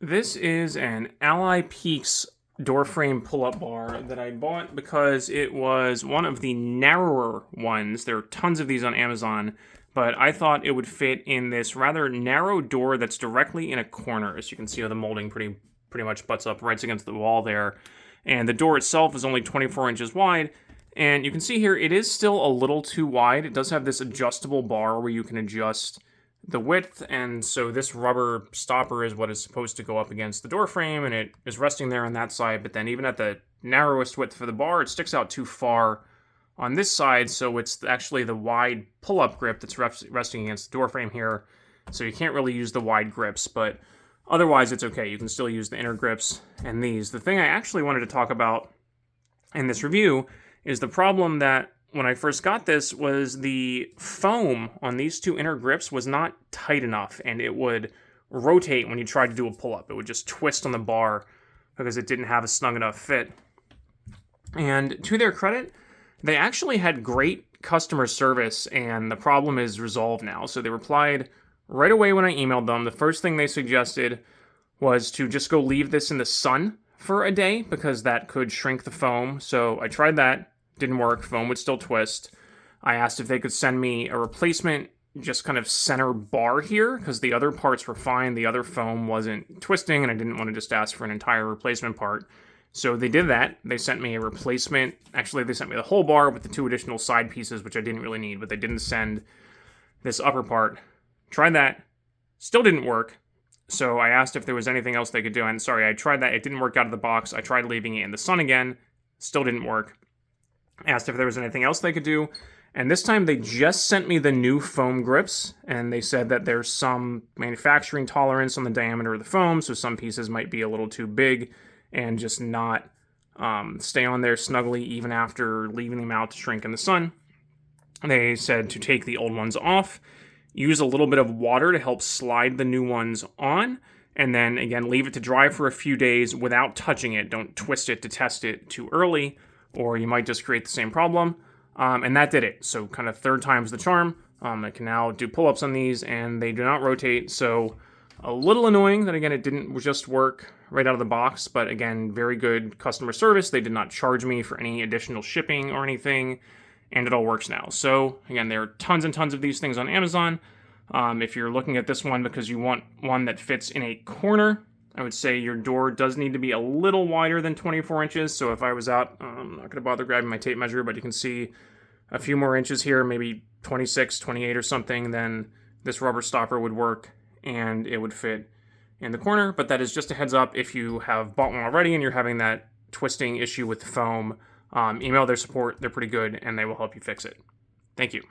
This is an Ally Peaks door frame pull-up bar that I bought because it was one of the narrower ones. There are tons of these on Amazon, but I thought it would fit in this rather narrow door that's directly in a corner. As you can see, how the molding pretty much butts up right against the wall there. And the door itself is only 24 inches wide. And you can see here, it is still a little too wide. It does have this adjustable bar where you can adjust the width, and so this rubber stopper is what is supposed to go up against the door frame, and it is resting there on that side, but then even at the narrowest width for the bar, it sticks out too far on this side, so it's actually the wide pull-up grip that's resting against the door frame here, so you can't really use the wide grips, but otherwise it's okay. You can still use the inner grips and these. The thing I actually wanted to talk about in this review is the problem that when I first got this was the foam on these two inner grips was not tight enough, and it would rotate when you tried to do a pull-up. It would just twist on the bar because it didn't have a snug enough fit. And to their credit, they actually had great customer service, and the problem is resolved now. So they replied right away when I emailed them. The first thing they suggested was to just go leave this in the sun for a day because that could shrink the foam. So I tried that. Didn't work. Foam would still twist. I asked if they could send me a replacement just kind of center bar here because the other parts were fine. The other foam wasn't twisting, and I didn't want to just ask for an entire replacement part. So they did that. They sent me a replacement. Actually, they sent me the whole bar with the two additional side pieces, which I didn't really need, but they didn't send this upper part. Tried that. Still didn't work. So I asked if there was anything else they could do. And sorry, I tried that. It didn't work out of the box. I tried leaving it in the sun again. Still didn't work. Asked if there was anything else they could do, and this time they just sent me the new foam grips, and they said that there's some manufacturing tolerance on the diameter of the foam, so some pieces might be a little too big and just not stay on there snugly even after leaving them out to shrink in the sun. They said to take the old ones off, use a little bit of water to help slide the new ones on, and then again leave it to dry for a few days without touching it. Don't twist it to test it too early, or you might just create the same problem. And that did it. So kind of third time's the charm. I can now do pull-ups on these, and they do not rotate. So a little annoying that, again, it didn't just work right out of the box. But again, very good customer service. They did not charge me for any additional shipping or anything. And it all works now. So again, there are tons and tons of these things on Amazon. If you're looking at this one because you want one that fits in a corner, I would say your door does need to be a little wider than 24 inches. So if I was out, I'm not going to bother grabbing my tape measure, but you can see a few more inches here, maybe 26, 28 or something, then this rubber stopper would work and it would fit in the corner. But that is just a heads up. If you have bought one already and you're having that twisting issue with the foam, email their support. They're pretty good and they will help you fix it. Thank you.